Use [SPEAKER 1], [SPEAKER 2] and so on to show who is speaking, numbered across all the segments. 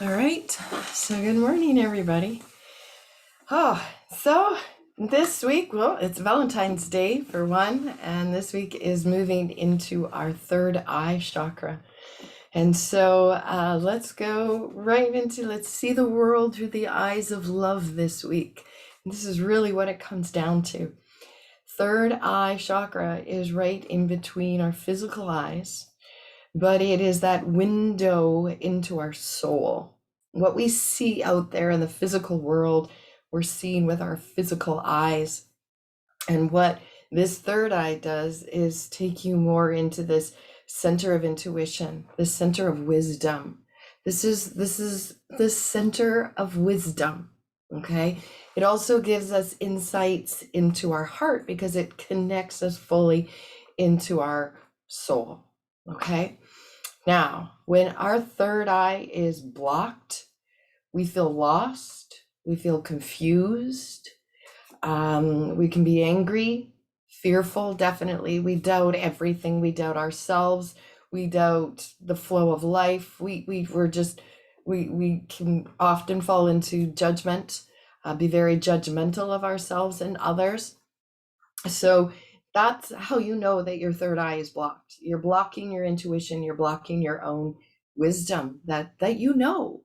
[SPEAKER 1] All right. So good morning, everybody. So this week, well, it's Valentine's Day for one, and this week is moving into our third eye chakra. And so let's go right into, let's see the world through the eyes of love this week. And this is really what it comes down to. Third eye chakra is right in between our physical eyes, but it is that window into our soul. What we see out there in the physical world, we're seeing with our physical eyes. And what this third eye does is take you more into this center of intuition, the center of wisdom. This is the center of wisdom. Okay. It also gives us insights into our heart because it connects us fully into our soul. Okay. Now, when our third eye is blocked, we feel lost, we feel confused, we can be angry, fearful, definitely. We doubt everything, we doubt ourselves, we doubt the flow of life. We can often fall into judgment, be very judgmental of ourselves and others. So that's how you know that your third eye is blocked. You're blocking your intuition, you're blocking your own wisdom that you know.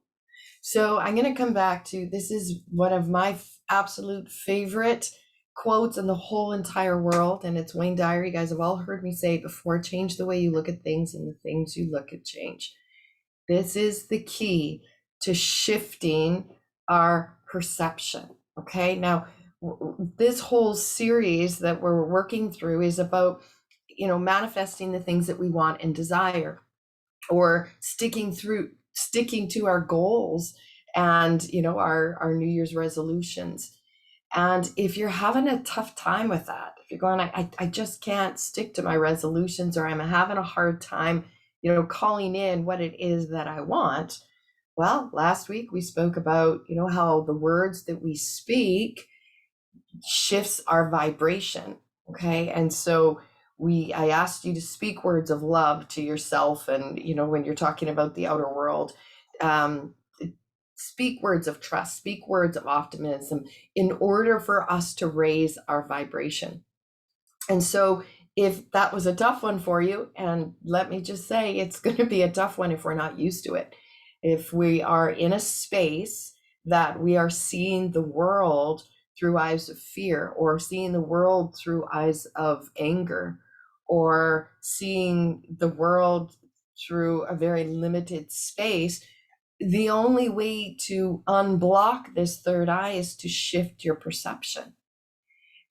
[SPEAKER 1] So I'm going to come back to, this is one of my absolute favorite quotes in the whole entire world, and it's Wayne Dyer. You guys have all heard me say it before: change the way you look at things, and the things you look at change. This is the key to shifting our perception. Okay, now this whole series that we're working through is about, manifesting the things that we want and desire, or sticking to our goals and our New Year's resolutions. And if you're having a tough time with that, if you're going, I just can't stick to my resolutions, or I'm having a hard time calling in what it is that I want. Well, last week we spoke about how the words that we speak shifts our vibration. Okay. And so I asked you to speak words of love to yourself. And, when you're talking about the outer world, speak words of trust, speak words of optimism in order for us to raise our vibration. And so if that was a tough one for you, and let me just say, it's going to be a tough one if we're not used to it. If we are in a space that we are seeing the world through eyes of fear, or seeing the world through eyes of anger, or seeing the world through a very limited space, the only way to unblock this third eye is to shift your perception.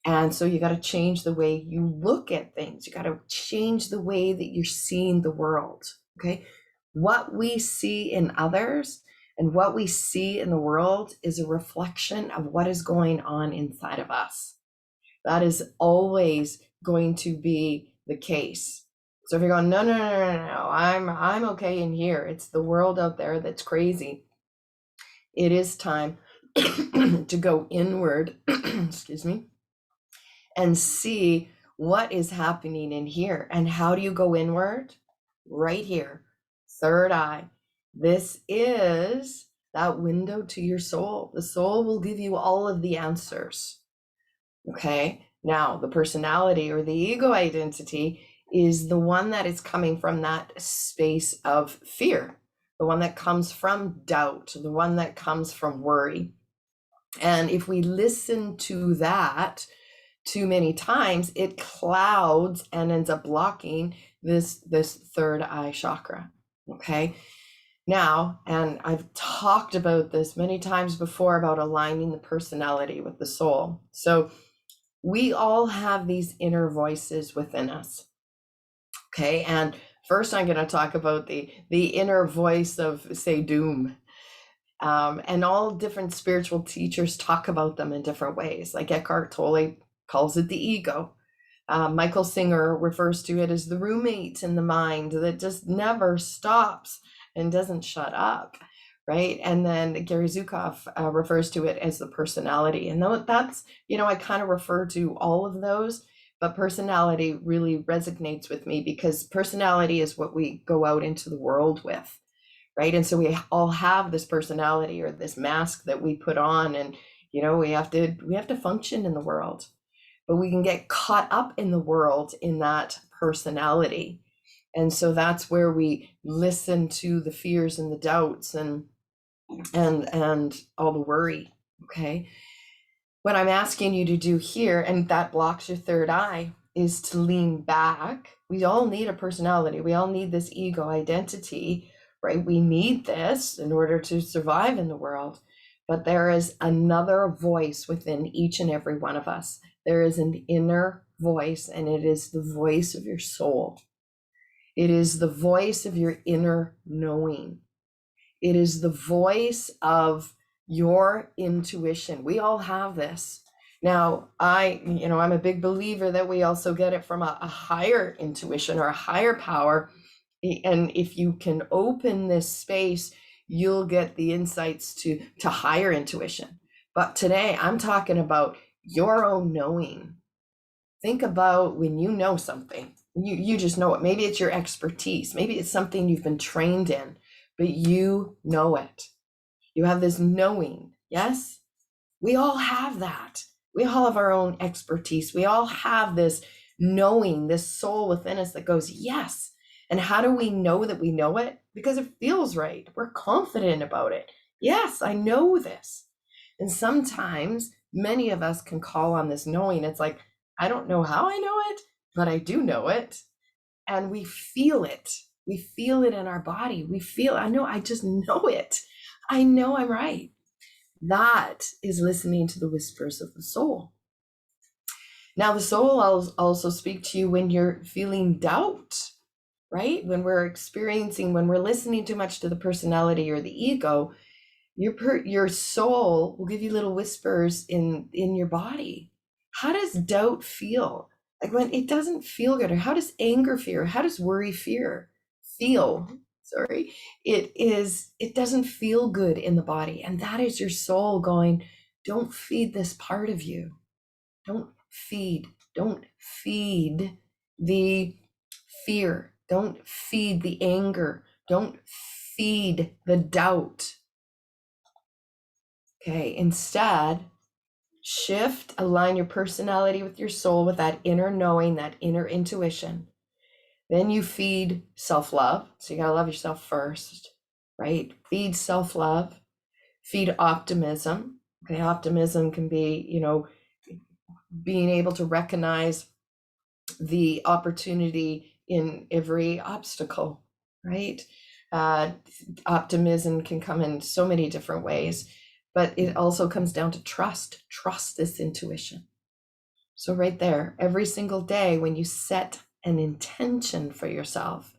[SPEAKER 1] And so you got to change the way you look at things. You got to change the way that you're seeing the world. Okay. What we see in others and what we see in the world is a reflection of what is going on inside of us. That is always going to be the case. So if you're going, no, I'm okay in here, it's the world out there that's crazy. It is time to go inward, excuse me, and see what is happening in here. And how do you go inward? Right here, third eye. This is that window to your soul. The soul will give you all of the answers. Okay. Now, the personality or the ego identity is the one that is coming from that space of fear, the one that comes from doubt, the one that comes from worry. And if we listen to that too many times, it clouds and ends up blocking this third eye chakra. Okay. Now, and I've talked about this many times before about aligning the personality with the soul. So we all have these inner voices within us. Okay. And first I'm going to talk about the inner voice of, say, doom. And all different spiritual teachers talk about them in different ways. Like Eckhart Tolle calls it the ego. Michael Singer refers to it as the roommate in the mind that just never stops and doesn't shut up, right? And then Gary Zukav refers to it as the personality. And that's, I kind of refer to all of those, but personality really resonates with me because personality is what we go out into the world with, right? And so we all have this personality or this mask that we put on, and we have to function in the world, but we can get caught up in the world in that personality. And so that's where we listen to the fears and the doubts and all the worry. Okay, what I'm asking you to do here, and that blocks your third eye, is to lean back. We all need a personality. We all need this ego identity, right? We need this in order to survive in the world. But there is another voice within each and every one of us. There is an inner voice, and it is the voice of your soul. It is the voice of your inner knowing. It is the voice of your intuition. We all have this. Now, I'm a big believer that we also get it from a higher intuition or a higher power. And if you can open this space, you'll get the insights to higher intuition. But today I'm talking about your own knowing. Think about when you know something, you just know it. Maybe it's your expertise. Maybe it's something you've been trained in, but you know it. You have this knowing. Yes, we all have that. We all have our own expertise. We all have this knowing, this soul within us that goes, yes. And how do we know that we know it? Because it feels right. We're confident about it. Yes, I know this. And sometimes many of us can call on this knowing. It's like, I don't know how I know it, but I do know it. And we feel it. We feel it in our body. I just know it. I know I'm right. That is listening to the whispers of the soul. Now, the soul will also speak to you when you're feeling doubt, right? When we're listening too much to the personality or the ego, your soul will give you little whispers in your body. How does doubt feel? Like when it doesn't feel good, or how does anger feel? How does worry feel? Sorry, it doesn't feel good in the body. And that is your soul going, don't feed this part of you. Don't feed the fear. Don't feed the anger. Don't feed the doubt. Okay, instead, shift, align your personality with your soul, with that inner knowing, that inner intuition. Then you feed self-love. So you got to love yourself first, right? Feed self-love, feed optimism. Okay, optimism can be, being able to recognize the opportunity in every obstacle, right? Optimism can come in so many different ways, but it also comes down to trust. Trust this intuition. So right there, every single day when you set an intention for yourself,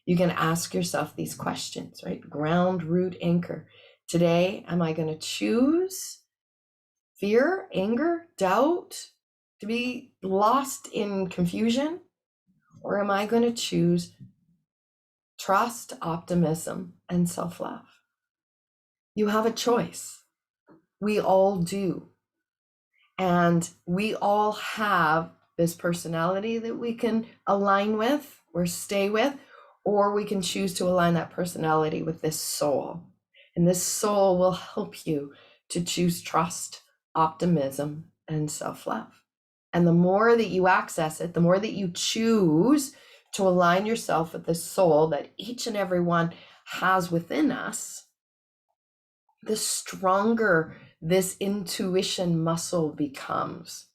[SPEAKER 1] you can ask yourself these questions, right? Ground, root, anchor. Today, am I going to choose fear, anger, doubt, to be lost in confusion? Or am I going to choose trust, optimism, and self-love? You have a choice. We all do. And we all have this personality that we can align with or stay with, or we can choose to align that personality with this soul. And this soul will help you to choose trust, optimism, and self-love. And the more that you access it, the more that you choose to align yourself with the soul that each and every one has within us, the stronger this intuition muscle becomes.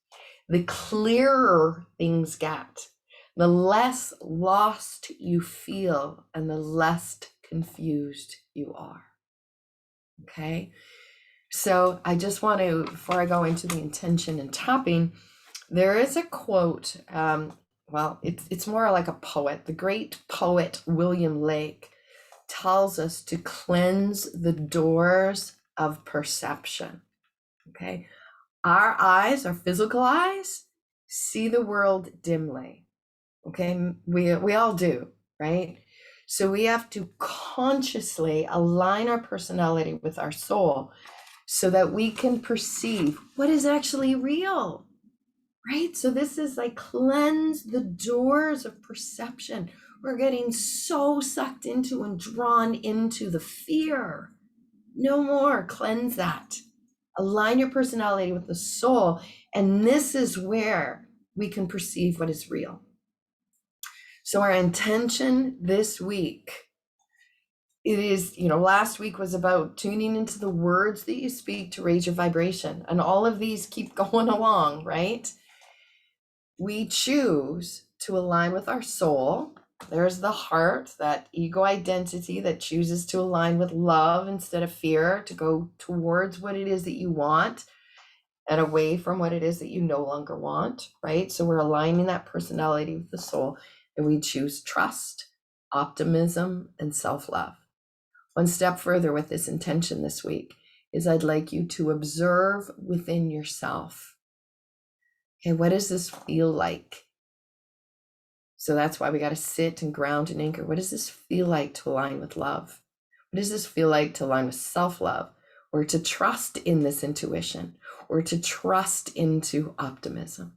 [SPEAKER 1] The clearer things get, the less lost you feel, and the less confused you are. Okay? So I just want to, before I go into the intention and tapping, there is a quote, it's more like a poet. The great poet William Lake tells us to cleanse the doors of perception. Okay, our eyes, our physical eyes, see the world dimly. Okay, we all do, right? So we have to consciously align our personality with our soul so that we can perceive what is actually real, right? So this is like cleanse the doors of perception. We're getting so sucked into and drawn into the fear. No more. Cleanse that. Align your personality with the soul. And this is where we can perceive what is real. So our intention this week, it is, last week was about tuning into the words that you speak to raise your vibration. And all of these keep going along, right? We choose to align with our soul. There's the heart, that ego identity that chooses to align with love instead of fear, to go towards what it is that you want and away from what it is that you no longer want, right? So we're aligning that personality with the soul, and we choose trust, optimism, and self-love. One step further with this intention this week is I'd like you to observe within yourself. Okay, what does this feel like? So that's why we got to sit and ground and anchor. What does this feel like to align with love? What does this feel like to align with self-love, or to trust in this intuition, or to trust into optimism?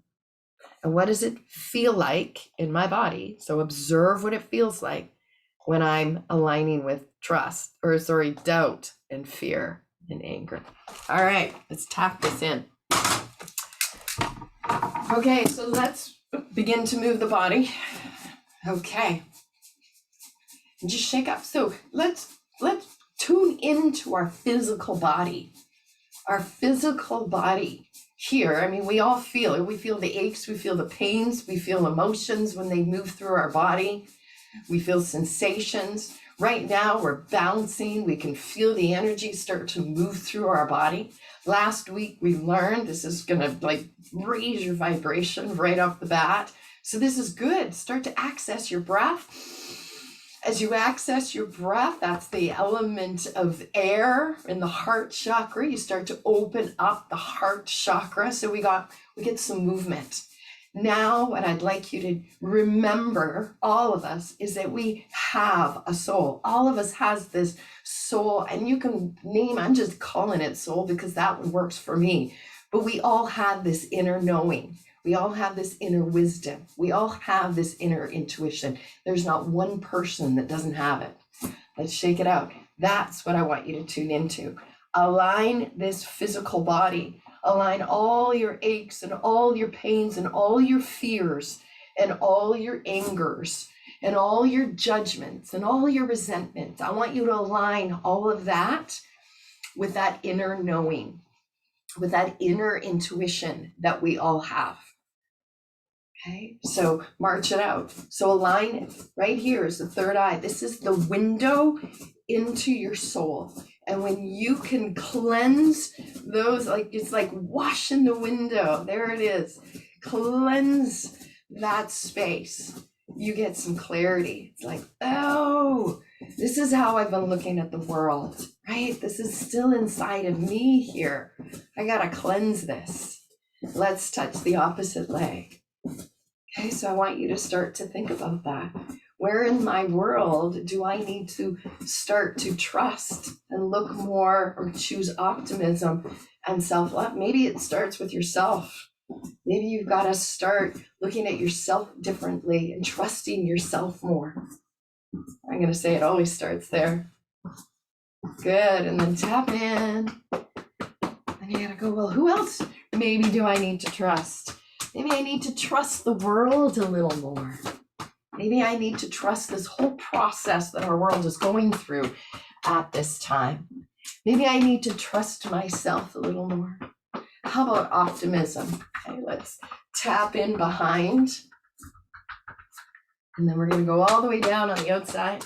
[SPEAKER 1] And what does it feel like in my body? So observe what it feels like when I'm aligning with doubt and fear and anger. All right, let's tap this in. Okay, so let's begin to move the body. Okay. And just shake up. So let's tune into our physical body. Our physical body here. I mean, we all feel it. We feel the aches, we feel the pains, we feel emotions when they move through our body. We feel sensations. Right now, we're bouncing. We can feel the energy start to move through our body. Last week, we learned this is going to raise your vibration right off the bat. So this is good. Start to access your breath. As you access your breath, that's the element of air in the heart chakra. You start to open up the heart chakra. So we get some movement. Now, what I'd like you to remember, all of us, is that we have a soul. All of us has this soul, and you can name, I'm just calling it soul because that one works for me. But we all have this inner knowing. We all have this inner wisdom. We all have this inner intuition. There's not one person that doesn't have it. Let's shake it out. That's what I want you to tune into. Align this physical body. Align all your aches and all your pains and all your fears and all your angers and all your judgments and all your resentment. I want you to align all of that with that inner knowing, with that inner intuition that we all have. Okay, so march it out. So align it. Right here is the third eye. This is the window into your soul. And when you can cleanse those, it's like washing the window. There it is. Cleanse that space. You get some clarity. It's like, oh, this is how I've been looking at the world, right? This is still inside of me here. I got to cleanse this. Let's touch the opposite leg. Okay, so I want you to start to think about that. Where in my world do I need to start to trust and look more, or choose optimism and self-love? Maybe it starts with yourself. Maybe you've got to start looking at yourself differently and trusting yourself more. I'm going to say it always starts there. Good, and then tap in. And you got to go, well, who else maybe do I need to trust? Maybe I need to trust the world a little more. Maybe I need to trust this whole process that our world is going through at this time. Maybe I need to trust myself a little more. How about optimism? Okay, let's tap in behind. And then we're going to go all the way down on the outside.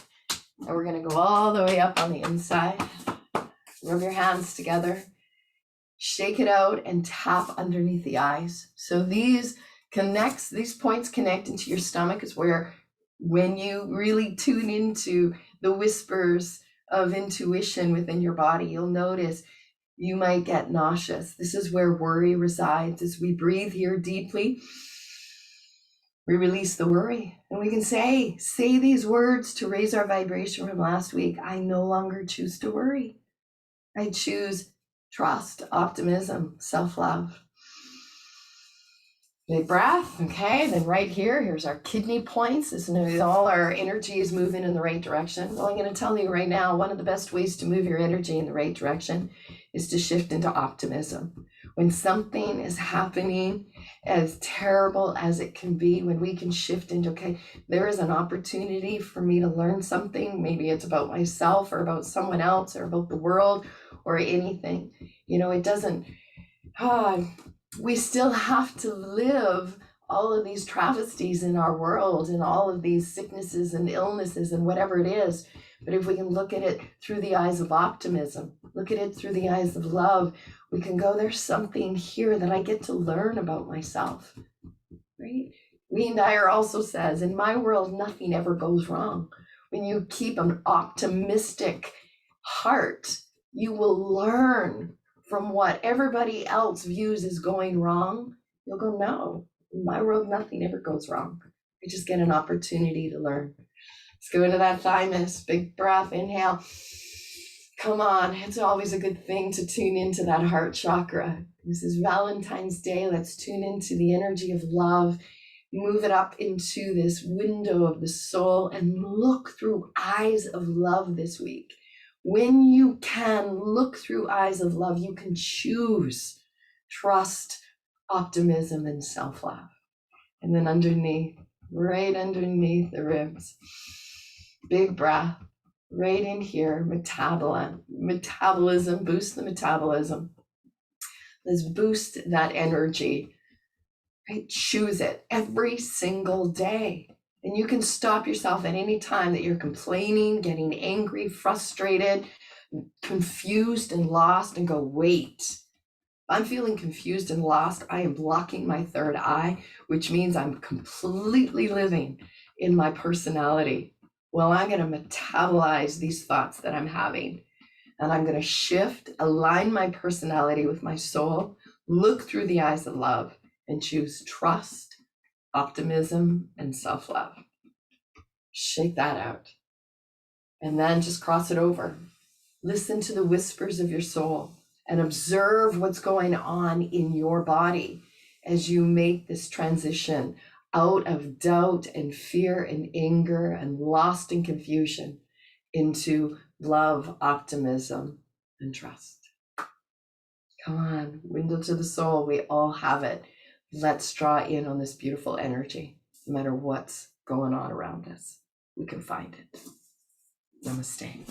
[SPEAKER 1] And we're going to go all the way up on the inside. Rub your hands together. Shake it out and tap underneath the eyes. So these points connect into your stomach, is where, when you really tune into the whispers of intuition within your body, you'll notice you might get nauseous. This is where worry resides. As we breathe here deeply, we release the worry, and we can say these words to raise our vibration from last week. I no longer choose to worry. I choose trust, optimism, self-love. Big breath. Okay, then right here, here's our kidney points. As all our energy is moving in the right direction. Well, I'm going to tell you right now, one of the best ways to move your energy in the right direction is to shift into optimism. When something is happening as terrible as it can be, when we can shift into, okay, there is an opportunity for me to learn something. Maybe it's about myself or about someone else or about the world or anything. It doesn't, we still have to live all of these travesties in our world and all of these sicknesses and illnesses and whatever it is. But if we can look at it through the eyes of optimism, look at it through the eyes of love, we can go, there's something here that I get to learn about myself, right? Wayne Dyer also says, in my world, nothing ever goes wrong. When you keep an optimistic heart, you will learn from what everybody else views as going wrong. You'll go, no, in my world, nothing ever goes wrong. I just get an opportunity to learn. Let's go into that thymus. Big breath, inhale. Come on, it's always a good thing to tune into that heart chakra. This is Valentine's Day. Let's tune into the energy of love. Move it up into this window of the soul and look through eyes of love this week. When you can look through eyes of love, you can choose trust, optimism, and self-love. And then underneath, right underneath the ribs, big breath, right in here, metabolism, boost the metabolism. Let's boost that energy, right? Choose it every single day. And you can stop yourself at any time that you're complaining, getting angry, frustrated, confused and lost, and go, wait. I'm feeling confused and lost. I am blocking my third eye, which means I'm completely living in my personality. Well, I'm going to metabolize these thoughts that I'm having, and I'm going to shift, align my personality with my soul, look through the eyes of love, and choose trust, optimism, and self-love. Shake that out. And then just cross it over. Listen to the whispers of your soul and observe what's going on in your body as you make this transition out of doubt and fear and anger and lost and confusion into love, optimism, and trust. Come on, window to the soul. We all have it. Let's draw in on this beautiful energy. No matter what's going on around us, we can find it. Namaste.